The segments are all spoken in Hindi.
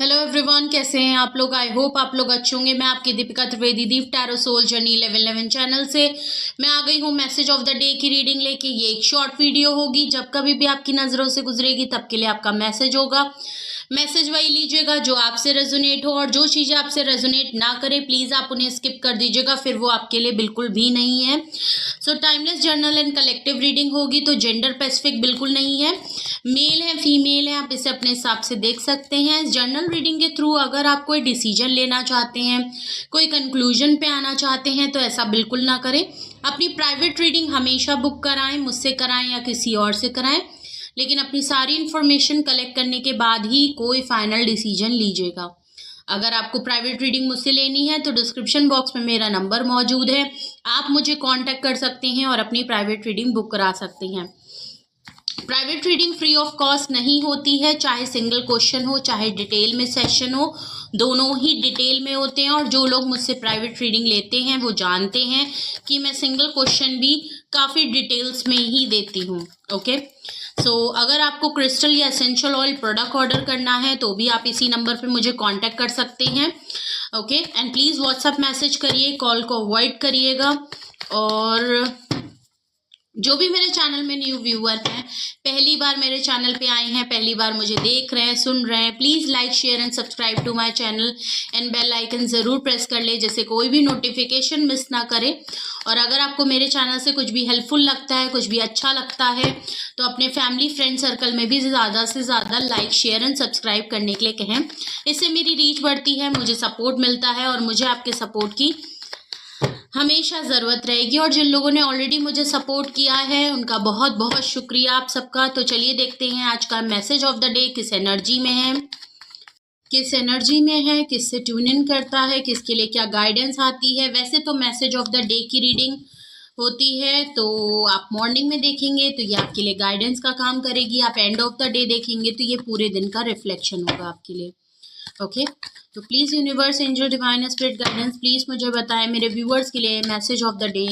हेलो एवरीवन, कैसे हैं आप लोग। आई होप आप लोग अच्छे होंगे। मैं आपकी दीपिका त्रिवेदी, दीप टैरो सोल जर्नी 1111 चैनल से मैं आ गई हूँ मैसेज ऑफ द डे की रीडिंग लेके। ये एक शॉर्ट वीडियो होगी, जब कभी भी आपकी नज़रों से गुजरेगी तब के लिए आपका मैसेज होगा। मैसेज वही लीजिएगा जो आपसे रेजोनेट हो, और जो चीज़ें आपसे रेजोनेट ना करे प्लीज़ आप उन्हें स्किप कर दीजिएगा, फिर वो आपके लिए बिल्कुल भी नहीं है। So timeless journal and collective reading होगी, तो जेंडर स्पेसिफिक बिल्कुल नहीं है। मेल है फीमेल है, आप इसे अपने हिसाब से देख सकते हैं। जर्नल रीडिंग के थ्रू अगर आप कोई डिसीजन लेना चाहते हैं, कोई कंक्लूजन पे आना चाहते हैं, तो ऐसा बिल्कुल ना करें। अपनी प्राइवेट रीडिंग हमेशा बुक कराएं, मुझसे कराएं या किसी और से कराएं, लेकिन अपनी सारी इन्फॉर्मेशन कलेक्ट करने के बाद ही कोई फाइनल डिसीजन लीजिएगा। अगर आपको प्राइवेट रीडिंग मुझसे लेनी है तो डिस्क्रिप्शन बॉक्स में मेरा नंबर मौजूद है, आप मुझे कांटेक्ट कर सकते हैं और अपनी प्राइवेट रीडिंग बुक करा सकते हैं। Private reading free of cost नहीं होती है, चाहे सिंगल क्वेश्चन हो चाहे डिटेल में सेशन हो, दोनों ही डिटेल में होते हैं। और जो लोग मुझसे प्राइवेट रीडिंग लेते हैं वो जानते हैं कि मैं सिंगल क्वेश्चन भी काफ़ी डिटेल्स में ही देती हूँ। ओके, सो अगर आपको क्रिस्टल या एसेंशियल ऑयल प्रोडक्ट ऑर्डर करना है तो भी आप इसी नंबर पे मुझे कांटेक्ट कर सकते हैं। Okay, and please WhatsApp message करिए, कॉल को अवॉइड करिएगा। और जो भी मेरे चैनल में न्यू व्यूअर हैं, पहली बार मेरे चैनल पे आए हैं, पहली बार मुझे देख रहे हैं, सुन रहे हैं, please like share and subscribe to my channel and bell icon ज़रूर प्रेस कर ले, जैसे कोई भी नोटिफिकेशन मिस ना करे। और अगर आपको मेरे चैनल से कुछ भी हेल्पफुल लगता है, कुछ भी अच्छा लगता है, तो अपने फैमिली फ्रेंड सर्कल में भी ज़्यादा से ज़्यादा लाइक शेयर एंड सब्सक्राइब करने के लिए कहें। इससे मेरी रीच बढ़ती है, मुझे सपोर्ट मिलता है, और मुझे आपके सपोर्ट की हमेशा ज़रूरत रहेगी। और जिन लोगों ने ऑलरेडी मुझे सपोर्ट किया है उनका बहुत बहुत शुक्रिया आप सबका। तो चलिए देखते हैं आज का मैसेज ऑफ द डे किस एनर्जी में है, किस एनर्जी में है, किससे ट्यून इन करता है, किसके लिए क्या गाइडेंस आती है। वैसे तो मैसेज ऑफ द डे की रीडिंग होती है तो आप मॉर्निंग में देखेंगे तो ये आपके लिए गाइडेंस का काम करेगी, आप एंड ऑफ द डे देखेंगे तो ये पूरे दिन का रिफ्लेक्शन होगा आपके लिए। ओके, तो please universe, angel, divine spirit guidance, please मुझे बताएं मेरे व्यूअर्स के लिए मैसेज ऑफ द डे,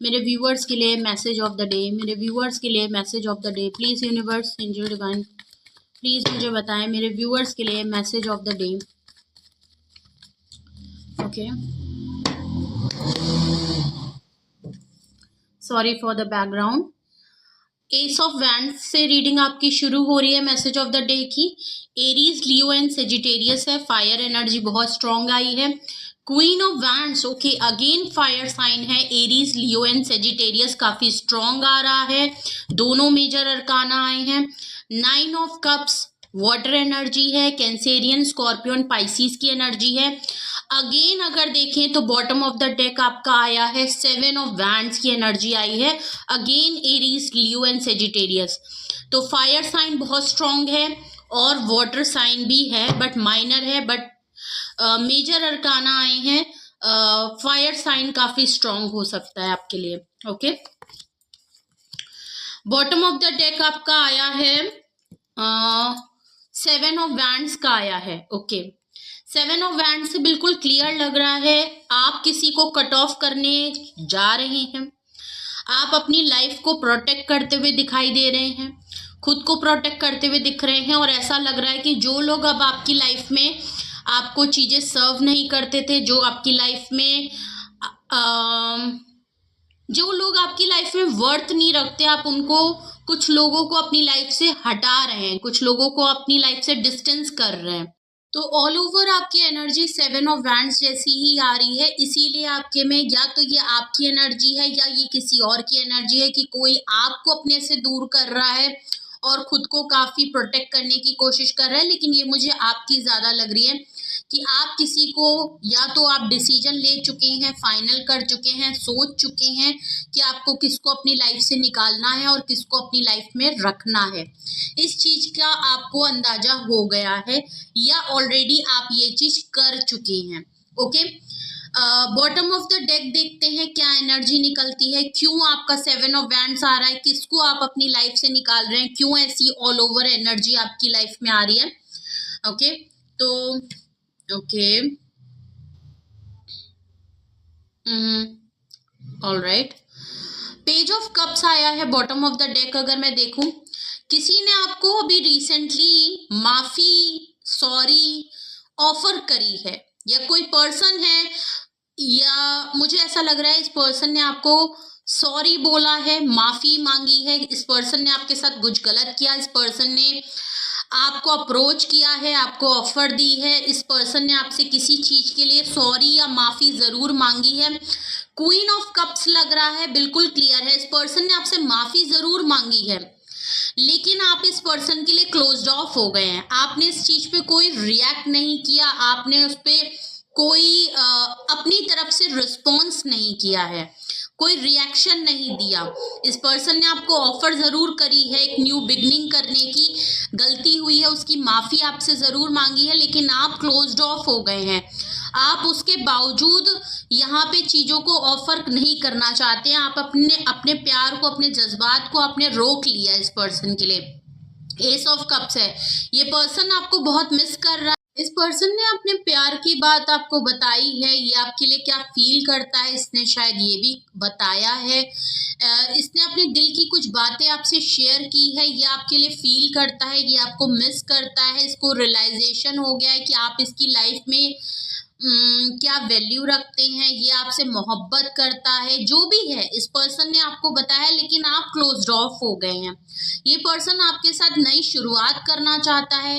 मेरे व्यूअर्स के लिए मैसेज ऑफ द डे, मेरे व्यूअर्स के लिए message of the day. Please universe, angel, divine, please मुझे बताएं मेरे व्यूअर्स के लिए message of the day. Okay, sorry for the background. S of wands से रीडिंग आपकी शुरू हो रही है मैसेज ऑफ द डे की। एरीज, लियो एंड सेजिटेरियस है, फायर एनर्जी बहुत स्ट्रॉन्ग आई है। Queen of wands, okay, again fire sign है। एरीज, लियो एंड सेजिटेरियस काफी स्ट्रॉन्ग आ रहा है, दोनों मेजर अरकाना आए हैं। Nine of cups, water energy है। कैंसेरियन, स्कॉर्पियन, पाइसिस की एनर्जी है। अगेन अगर देखें तो बॉटम ऑफ द डेक आपका आया है सेवन ऑफ वैंड्स की एनर्जी आई है। Again Aries, Leo and Sagittarius, तो फायर साइन बहुत स्ट्रॉन्ग है और वाटर साइन भी है बट माइनर है, बट मेजर अरकाना आए हैं। फायर साइन काफी स्ट्रॉन्ग हो सकता है आपके लिए। Okay, bottom of the deck आपका आया है सेवन ऑफ वैंड्स का आया है। ओके, सेवन ऑफ वैंड से बिल्कुल क्लियर लग रहा है आप किसी को कट ऑफ करने जा रहे हैं, आप अपनी लाइफ को प्रोटेक्ट करते हुए दिखाई दे रहे हैं, खुद को प्रोटेक्ट करते हुए दिख रहे हैं। और ऐसा लग रहा है कि जो लोग अब आपकी लाइफ में आपको चीज़ें सर्व नहीं करते थे, जो आपकी लाइफ में जो लोग आपकी लाइफ में वर्थ नहीं रखते, आप उनको, कुछ लोगों को अपनी लाइफ से हटा रहे हैं, कुछ लोगों को अपनी लाइफ से डिस्टेंस कर रहे हैं। तो ऑल ओवर आपकी एनर्जी सेवन ऑफ वैंड्स जैसी ही आ रही है, इसीलिए आपके में या तो ये आपकी एनर्जी है या ये किसी और की एनर्जी है कि कोई आपको अपने से दूर कर रहा है और खुद को काफ़ी प्रोटेक्ट करने की कोशिश कर रहा है। लेकिन ये मुझे आपकी ज़्यादा लग रही है कि आप किसी को, या तो आप डिसीजन ले चुके हैं, फाइनल कर चुके हैं, सोच चुके हैं कि आपको किसको अपनी लाइफ से निकालना है और किसको अपनी लाइफ में रखना है। इस चीज़ का आपको अंदाजा हो गया है या ऑलरेडी आप ये चीज़ कर चुके हैं। Okay, bottom of the deck देखते हैं क्या एनर्जी निकलती है, क्यों आपका सेवन ऑफ वैंड्स आ रहा है, किसको आप अपनी लाइफ से निकाल रहे हैं, क्यों ऐसी ऑल ओवर एनर्जी आपकी लाइफ में आ रही है। ओके, तो okay, all right, page of cups आया है बॉटम ऑफ द डेक। अगर मैं देखूं, किसी ने आपको अभी रिसेंटली माफी, सॉरी ऑफर करी है, या कोई पर्सन है, या मुझे ऐसा लग रहा है इस पर्सन ने आपको सॉरी बोला है, माफी मांगी है, इस पर्सन ने आपके साथ कुछ गलत किया, इस पर्सन ने आपको अप्रोच किया है, आपको ऑफर दी है, इस पर्सन ने आपसे किसी चीज के लिए सॉरी या माफी जरूर मांगी है। क्वीन ऑफ कप्स लग रहा है, बिल्कुल क्लियर है, इस पर्सन ने आपसे माफी जरूर मांगी है, लेकिन आप इस पर्सन के लिए क्लोज्ड ऑफ हो गए हैं। आपने इस चीज पे कोई रिएक्ट नहीं किया, आपने उस पे कोई अपनी तरफ से रिस्पॉन्स नहीं किया है, कोई रिएक्शन नहीं दिया। इस पर्सन ने आपको ऑफर जरूर करी है एक न्यू बिगनिंग करने की, गलती हुई है उसकी माफी आपसे जरूर मांगी है, लेकिन आप क्लोज्ड ऑफ हो गए हैं। आप उसके बावजूद यहाँ पे चीजों को ऑफर नहीं करना चाहते हैं, आप अपने प्यार को, अपने जज्बात को आपने रोक लिया इस पर्सन के लिए। एस ऑफ कप्स है, ये पर्सन आपको बहुत मिस कर रहा है। इस पर्सन ने अपने प्यार की बात आपको बताई है, ये आपके लिए क्या फील करता है इसने शायद ये भी बताया है। इसने अपने दिल की कुछ बातें आपसे शेयर की है, ये आपके लिए फील करता है, ये आपको मिस करता है, इसको रियलाइजेशन हो गया है कि आप इसकी लाइफ में क्या वैल्यू रखते हैं, ये आपसे मोहब्बत करता है, जो भी है इस पर्सन ने आपको बताया, लेकिन आप क्लोज्ड ऑफ हो गए हैं। ये पर्सन आपके साथ नई शुरुआत करना चाहता है,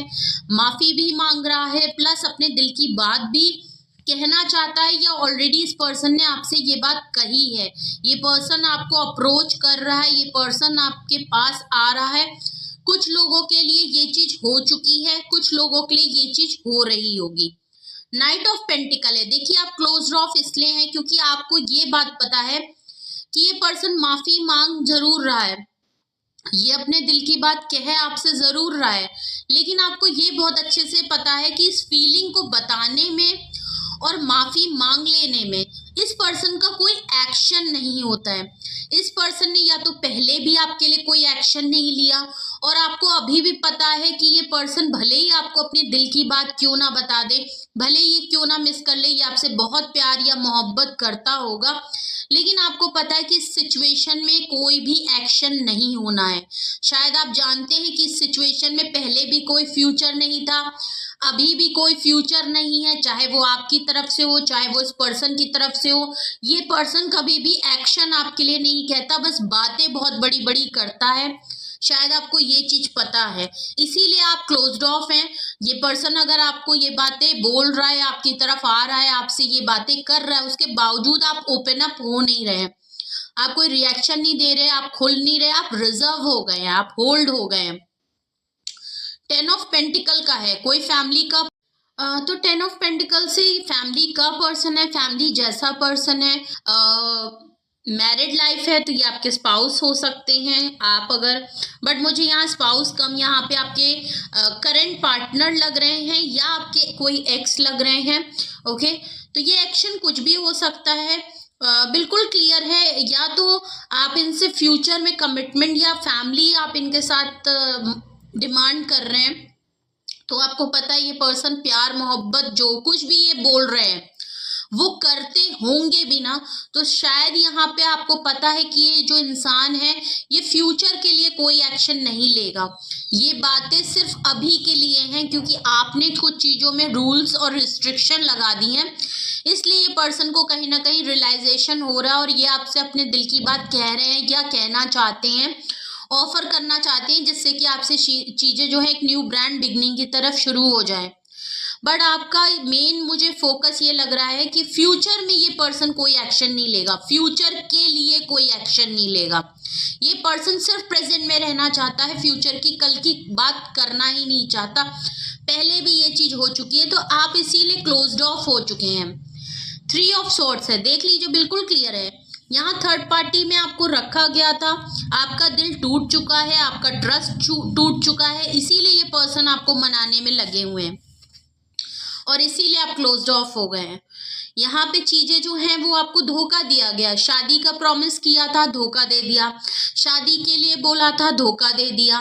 माफी भी मांग रहा है, प्लस अपने दिल की बात भी कहना चाहता है, या ऑलरेडी इस पर्सन ने आपसे ये बात कही है। ये पर्सन आपको अप्रोच कर रहा है, ये पर्सन आपके पास आ रहा है। कुछ लोगों के लिए ये चीज हो चुकी है, कुछ लोगों के लिए ये चीज हो रही होगी। नाइट ऑफ पेंटिकल है, देखिए आप क्लोज्ड ऑफ इसलिए हैं क्योंकि आपको ये बात पता है कि ये पर्सन माफी मांग जरूर रहा है, ये अपने दिल की बात कहे आपसे जरूर रहा है, लेकिन आपको ये बहुत अच्छे से पता है कि इस फीलिंग को बताने में और माफी मांग लेने में इस पर्सन का कोई एक्शन नहीं होता है। इस पर्सन ने या तो पहले भी आपके लिए कोई एक्शन नहीं लिया, और आपको अभी भी पता है कि ये पर्सन भले ही आपको अपने दिल की बात क्यों ना बता दे, भले ये क्यों ना मिस कर ले, ये आपसे बहुत प्यार या मोहब्बत करता होगा, लेकिन आपको पता है कि इस सिचुएशन में कोई भी एक्शन नहीं होना है। शायद आप जानते हैं कि इस सिचुएशन में पहले भी कोई फ्यूचर नहीं था, अभी भी कोई फ्यूचर नहीं है, चाहे वो आपकी तरफ से हो, चाहे वो इस पर्सन की तरफ से हो। ये पर्सन कभी भी एक्शन आपके लिए नहीं कहता, बस बातें बहुत बड़ी बड़ी करता है। शायद आपको ये चीज पता है, इसीलिए आप क्लोज्ड ऑफ हैं। ये पर्सन अगर आपको ये बातें बोल रहा है, आपकी तरफ आ रहा है, आपसे ये बातें कर रहा है, उसके बावजूद आप ओपन अप हो नहीं रहे, आप कोई रिएक्शन नहीं दे रहे, आप खुल नहीं रहे, आप रिजर्व हो गए हैं, आप होल्ड हो गए हैं। 10 ऑफ पेंटिकल का है, कोई फैमिली का तो 10 ऑफ पेंटिकल से फैमिली का पर्सन है, फैमिली जैसा पर्सन है। मैरिड लाइफ है तो ये आपके स्पाउस हो सकते हैं आप अगर, बट मुझे यहाँ स्पाउस कम, यहाँ पे आपके करंट पार्टनर लग रहे हैं, या आपके कोई एक्स लग रहे हैं। ओके, तो ये एक्शन कुछ भी हो सकता है। बिल्कुल क्लियर है, या तो आप इनसे फ्यूचर में कमिटमेंट या फैमिली आप इनके साथ डिमांड कर रहे हैं, तो आपको पता है ये पर्सन प्यार मोहब्बत जो कुछ भी ये बोल रहे हैं वो करते होंगे भी ना, तो शायद यहाँ पे आपको पता है कि ये जो इंसान है ये फ्यूचर के लिए कोई एक्शन नहीं लेगा। ये बातें सिर्फ अभी के लिए हैं क्योंकि आपने कुछ चीज़ों में रूल्स और रिस्ट्रिक्शन लगा दी हैं, इसलिए ये पर्सन को कहीं ना कहीं रियलाइजेशन हो रहा है, और ये आपसे अपने दिल की बात कह रहे हैं या कहना चाहते हैं, ऑफर करना चाहते हैं, जिससे कि आपसे चीज़ें जो है एक न्यू ब्रांड बिगनिंग की तरफ शुरू हो जाए। बट आपका मेन मुझे फोकस ये लग रहा है कि फ्यूचर में ये पर्सन कोई एक्शन नहीं लेगा, फ्यूचर के लिए कोई एक्शन नहीं लेगा। ये पर्सन सिर्फ प्रेजेंट में रहना चाहता है, फ्यूचर की कल की बात करना ही नहीं चाहता। पहले भी ये चीज हो चुकी है, तो आप इसीलिए क्लोज्ड ऑफ हो चुके हैं। 3 ऑफ सॉर्ड्स है, देख लीजिए बिल्कुल क्लियर है। यहाँ थर्ड पार्टी में आपको रखा गया था, आपका दिल टूट चुका है, आपका ट्रस्ट टूट चुका है, इसीलिए ये पर्सन आपको मनाने में लगे हुए हैं और इसीलिए आप क्लोज्ड ऑफ हो गए हैं। यहाँ पे चीजें जो हैं वो आपको धोखा दिया गया, शादी का प्रॉमिस किया था, धोखा दे दिया, शादी के लिए बोला था, धोखा दे दिया,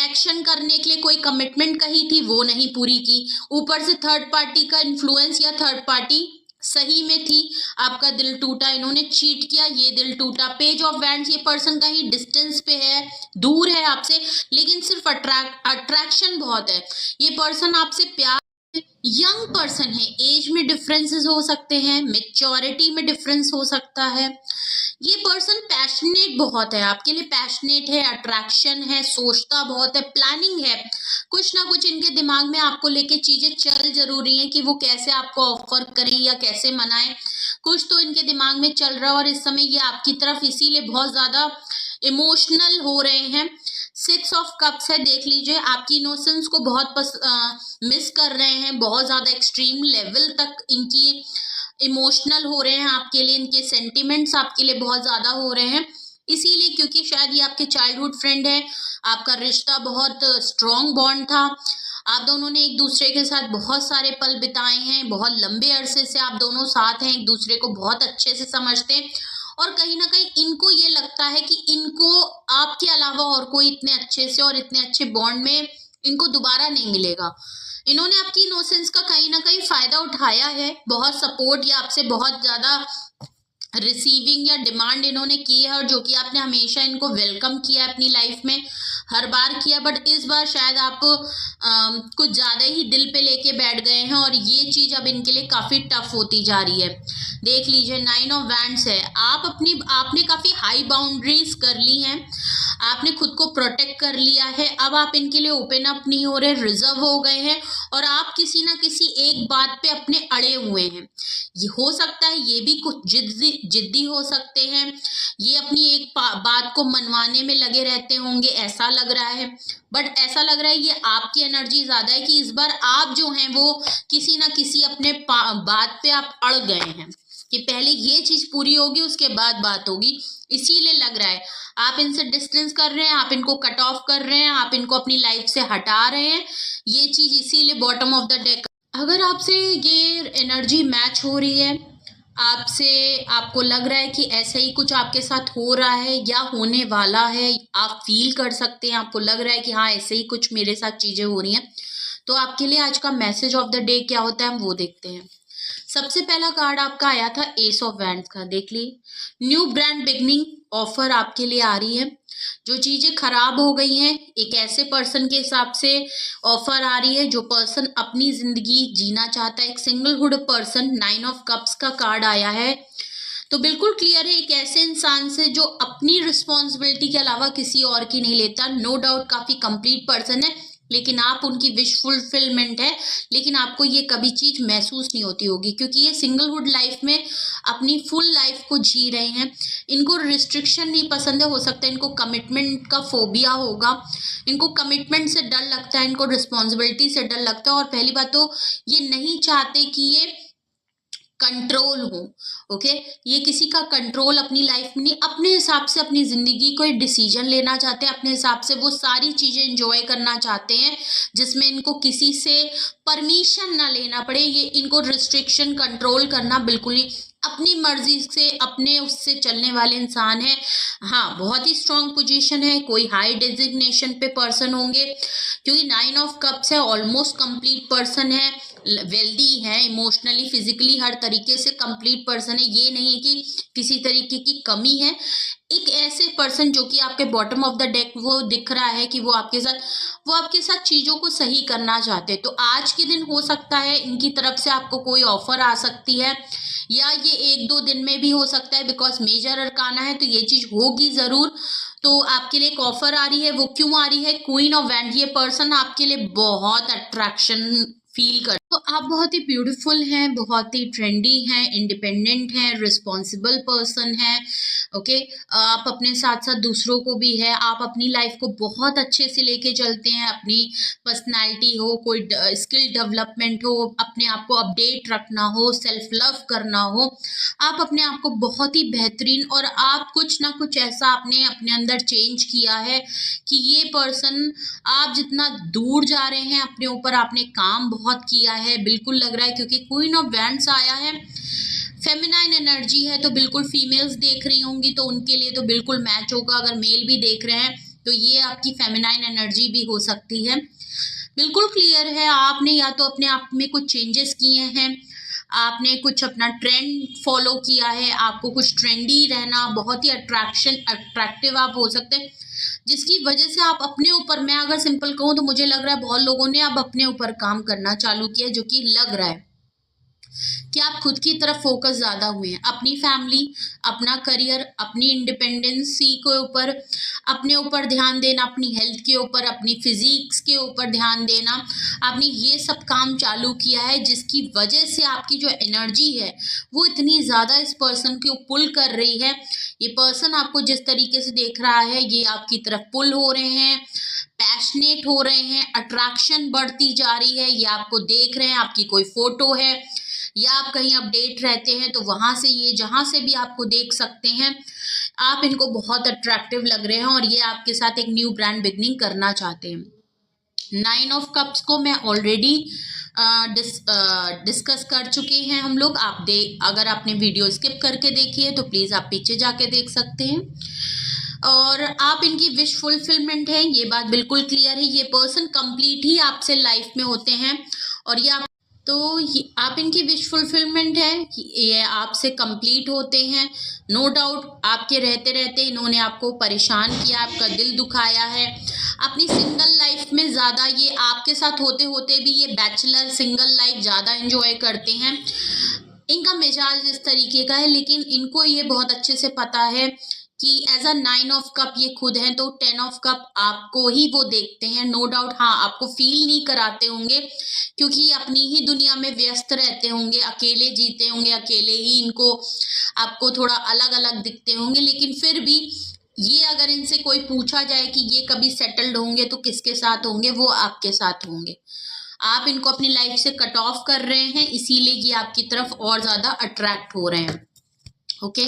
एक्शन करने के लिए कोई कमिटमेंट कही थी वो नहीं पूरी की, ऊपर से थर्ड पार्टी का इन्फ्लुएंस या थर्ड पार्टी सही में थी, आपका दिल टूटा, इन्होंने चीट किया, ये दिल टूटा। पेज ऑफ वैंड्स, ये पर्सन कहीं डिस्टेंस पे है, दूर है आपसे, लेकिन सिर्फ अट्रैक्शन बहुत है, ये पर्सन आपसे प्यार यंग पर्सन है, एज में डिफरेंसेस हो सकते हैं, मेच्योरिटी में डिफरेंस हो सकता है। ये पर्सन पैशनेट बहुत है, आपके लिए पैशनेट है, अट्रैक्शन है, सोचता बहुत है, प्लानिंग है, कुछ ना कुछ इनके दिमाग में आपको लेके चीजें चल जरूरी है कि वो कैसे आपको ऑफर करें या कैसे मनाएं। कुछ तो इनके दिमाग में चल रहा है और इस समय ये आपकी तरफ इसीलिए बहुत ज्यादा इमोशनल हो रहे हैं। 6 ऑफ कप्स है, देख लीजिए, आपकी इनोसेंस को बहुत मिस कर रहे हैं, बहुत ज्यादा एक्सट्रीम लेवल तक इनकी इमोशनल हो रहे हैं आपके लिए, इनके सेंटिमेंट्स आपके लिए बहुत ज्यादा हो रहे हैं। इसीलिए क्योंकि शायद ये आपके चाइल्डहुड फ्रेंड है, आपका रिश्ता बहुत स्ट्रॉन्ग बॉन्ड था, आप दोनों ने एक दूसरे के साथ बहुत सारे पल बिताए हैं, बहुत लंबे अरसे से आप दोनों साथ हैं, एक दूसरे को बहुत अच्छे से समझते हैं और कहीं ना कहीं इनको ये लगता है कि इनको आपके अलावा और कोई इतने अच्छे से और इतने अच्छे बॉन्ड में इनको दोबारा नहीं मिलेगा। इन्होंने आपकी इनोसेंस का कहीं ना कहीं फायदा उठाया है, बहुत सपोर्ट या आपसे बहुत ज्यादा रिसीविंग या डिमांड इन्होंने की है और जो कि आपने हमेशा इनको वेलकम किया है अपनी लाइफ में, हर बार किया, बट इस बार शायद आप कुछ ज्यादा ही दिल पे लेके बैठ गए हैं और ये चीज अब इनके लिए काफी टफ होती जा रही है। देख लीजिए, 9 ऑफ वैंड्स है, आपने काफी हाई बाउंड्रीज कर ली हैं, आपने खुद को प्रोटेक्ट कर लिया है, अब आप इनके लिए ओपन अप नहीं हो रहे, रिजर्व हो गए हैं और आप किसी ना किसी एक बात पे अपने अड़े हुए हैं। ये हो सकता है ये भी कुछ जिद्दी हो सकते हैं, ये अपनी एक बात को मनवाने में लगे रहते होंगे, ऐसा लग रहा है, बट ऐसा लग रहा है ये आपकी एनर्जी ज्यादा है कि इस बार आप जो हैं वो किसी ना किसी अपने बात पे आप अड़ गए हैं कि पहले ये चीज पूरी होगी उसके बाद बात होगी, इसीलिए लग रहा है आप इनसे डिस्टेंस कर रहे हैं, आप इनको कट ऑफ कर रहे हैं, आप इनको अपनी लाइफ से हटा रहे हैं, ये चीज इसीलिए बॉटम ऑफ द डेक। अगर आपसे ये एनर्जी मैच हो रही है, आपसे आपको लग रहा है कि ऐसा ही कुछ आपके साथ हो रहा है या होने वाला है, आप फील कर सकते हैं, आपको लग रहा है कि हाँ ऐसे ही कुछ मेरे साथ चीजें हो रही हैं, तो आपके लिए आज का मैसेज ऑफ द डे क्या होता है हम वो देखते हैं। सबसे पहला कार्ड आपका आया था एस ऑफ वैंड्स का, देख ली, न्यू ब्रांड बिगनिंग ऑफर आपके लिए आ रही है। जो चीजें खराब हो गई हैं एक ऐसे पर्सन के हिसाब से ऑफर आ रही है जो पर्सन अपनी जिंदगी जीना चाहता है, एक सिंगलहुड पर्सन, 9 ऑफ कप्स का कार्ड आया है, तो बिल्कुल क्लियर है एक ऐसे इंसान से जो अपनी रिस्पॉन्सिबिलिटी के अलावा किसी और की नहीं लेता। नो डाउट काफी कंप्लीट पर्सन है, लेकिन आप उनकी विश फुलफिलमेंट है, लेकिन आपको ये कभी चीज महसूस नहीं होती होगी क्योंकि ये सिंगलहुड लाइफ में अपनी फुल लाइफ को जी रहे हैं। इनको रिस्ट्रिक्शन नहीं पसंद है, हो सकता है इनको कमिटमेंट का फोबिया होगा, इनको कमिटमेंट से डर लगता है, इनको रिस्पॉन्सिबिलिटी से डर लगता है और पहली बात तो ये नहीं चाहते कि ये कंट्रोल हो। ओके, ये किसी का कंट्रोल अपनी लाइफ में नहीं, अपने हिसाब से अपनी जिंदगी को डिसीजन लेना चाहते हैं, अपने हिसाब से वो सारी चीजें एंजॉय करना चाहते हैं जिसमें इनको किसी से परमिशन ना लेना पड़े। ये इनको रिस्ट्रिक्शन कंट्रोल करना बिल्कुल ही अपनी मर्जी से अपने उससे चलने वाले इंसान है। हाँ, बहुत ही स्ट्रांग पोजीशन है, कोई हाई डेजिग्नेशन पे पर्सन होंगे क्योंकि 9 ऑफ कप्स है, ऑलमोस्ट कंप्लीट पर्सन है, वेल्दी है, इमोशनली फिजिकली हर तरीके से कंप्लीट पर्सन है, ये नहीं है कि किसी तरीके की कमी है। एक ऐसे पर्सन जो कि आपके बॉटम ऑफ द डेक वो दिख रहा है कि वो आपके साथ चीजों को सही करना चाहते हैं। तो आज के दिन हो सकता है इनकी तरफ से आपको कोई ऑफर आ सकती है या ये 1-2 दिन में भी हो सकता है, बिकॉज मेजर अरकाना है तो ये चीज होगी जरूर। तो आपके लिए एक ऑफर आ रही है, वो क्यों आ रही है, क्वीन ऑफ वैंड, ये पर्सन आपके लिए बहुत अट्रैक्शन फील कर, तो आप बहुत ही ब्यूटीफुल हैं, बहुत ही ट्रेंडी हैं, इंडिपेंडेंट हैं, रिस्पॉन्सिबल पर्सन हैं। ओके, आप अपने साथ साथ दूसरों को भी है, आप अपनी लाइफ को बहुत अच्छे से लेके चलते हैं, अपनी पर्सनालिटी हो, कोई स्किल डेवलपमेंट हो, अपने आप को अपडेट रखना हो, सेल्फ लव करना हो, आप अपने आप को बहुत ही बेहतरीन, और आप कुछ ना कुछ ऐसा आपने अपने अंदर चेंज किया है कि ये पर्सन, आप जितना दूर जा रहे हैं अपने ऊपर आपने काम बहुत किया है, बिल्कुल लग रहा है क्योंकि क्वीन ऑफ वैंड्स आया है, फेमिनाइन एनर्जी है, तो बिल्कुल फीमेल्स देख रही होंगी तो उनके लिए तो बिल्कुल मैच होगा। अगर मेल भी देख रहे हैं तो ये आपकी फेमिनाइन एनर्जी भी हो सकती है। बिल्कुल क्लियर है, आपने या तो अपने आप में कुछ चेंजेस किए हैं, आपने कुछ अपना ट्रेंड फॉलो किया है, आपको कुछ ट्रेंडी रहना, बहुत ही अट्रैक्टिव आप हो सकते हैं। जिसकी वजह से आप अपने ऊपर, मैं अगर सिंपल कहूँ तो मुझे लग रहा है बहुत लोगों ने अब अपने ऊपर काम करना चालू किया, जो कि लग रहा है कि आप खुद की तरफ फोकस ज़्यादा हुए हैं। अपनी फैमिली, अपना करियर, अपनी इंडिपेंडेंसी के ऊपर, अपने ऊपर ध्यान देना, अपनी हेल्थ के ऊपर, अपनी फिजिक्स के ऊपर ध्यान देना, आपने ये सब काम चालू किया है, जिसकी वजह से आपकी जो एनर्जी है वो इतनी ज़्यादा इस पर्सन को पुल कर रही है। ये पर्सन आपको जिस तरीके से देख रहा है, ये आपकी तरफ पुल हो रहे हैं, पैशनेट हो रहे हैं, अट्रैक्शन बढ़ती जा रही है। ये आपको देख रहे हैं, आपकी कोई फोटो है या आप कहीं अपडेट रहते हैं तो वहां से, ये जहां से भी आपको देख सकते हैं, आप इनको बहुत अट्रैक्टिव लग रहे हैं और ये आपके साथ एक न्यू ब्रांड बिगनिंग करना चाहते हैं। 9 ऑफ कप्स को मैं ऑलरेडी डिस्कस कर चुके हैं हम लोग। अगर आपने वीडियो स्किप करके देखी है तो प्लीज़ आप पीछे जाके देख सकते हैं। और आप इनकी विश फुलफिलमेंट है, ये बात बिल्कुल क्लियर है। ये पर्सन कंप्लीट ही आपसे लाइफ में होते हैं और ये आप इनकी विश फुलफिलमेंट है, ये आपसे कंप्लीट होते हैं। नो डाउट आपके रहते रहते इन्होंने आपको परेशान किया, आपका दिल दुखाया है। अपनी सिंगल लाइफ में ज़्यादा, ये आपके साथ होते होते भी ये बैचलर सिंगल लाइफ ज़्यादा एंजॉय करते हैं। इनका मिजाज इस तरीके का है, लेकिन इनको ये बहुत अच्छे से पता है कि एज अ 9 ऑफ कप ये खुद हैं, तो 10 ऑफ कप आपको ही वो देखते हैं। नो डाउट, हाँ, आपको फील नहीं कराते होंगे क्योंकि ये अपनी ही दुनिया में व्यस्त रहते होंगे, अकेले जीते होंगे, अकेले ही इनको आपको थोड़ा अलग अलग दिखते होंगे। लेकिन फिर भी ये, अगर इनसे कोई पूछा जाए कि ये कभी सेटल्ड होंगे तो किसके साथ होंगे, वो आपके साथ होंगे। आप इनको अपनी लाइफ से कट ऑफ कर रहे हैं, इसीलिए ये आपकी तरफ और ज़्यादा अट्रैक्ट हो रहे हैं। ओके,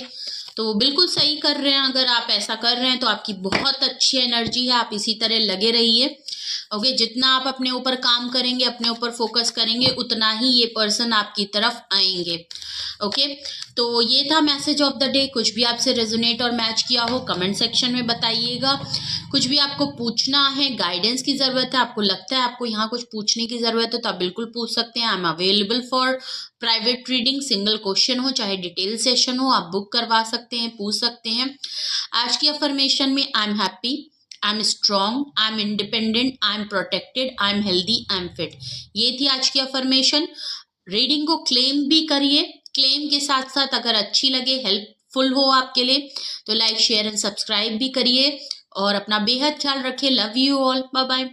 तो बिल्कुल सही कर रहे हैं। अगर आप ऐसा कर रहे हैं तो आपकी बहुत अच्छी एनर्जी है, आप इसी तरह लगे रहिए। ओके, जितना आप अपने ऊपर काम करेंगे, अपने ऊपर फोकस करेंगे, उतना ही ये पर्सन आपकी तरफ आएंगे। ओके, तो ये था मैसेज ऑफ द डे। कुछ भी आपसे रेजोनेट और मैच किया हो कमेंट सेक्शन में बताइएगा। कुछ भी आपको पूछना है, गाइडेंस की ज़रूरत है, आपको लगता है आपको यहाँ कुछ पूछने की ज़रूरत है, तो आप बिल्कुल पूछ सकते हैं। I am available for private reading, single question हो चाहे डिटेल सेशन हो, आप बुक करवा सकते हैं, पूछ सकते हैं। आज की अफर्मेशन में I am happy, I am strong, I am independent, I am protected, I am healthy, I am fit. ये थी आज की अफर्मेशन। रीडिंग को क्लेम भी करिए। क्लेम के साथ साथ अगर अच्छी लगे, हेल्पफुल हो आपके लिए, तो लाइक शेयर एंड सब्सक्राइब भी करिए और अपना बेहद ख्याल रखिए। Love you all, bye bye.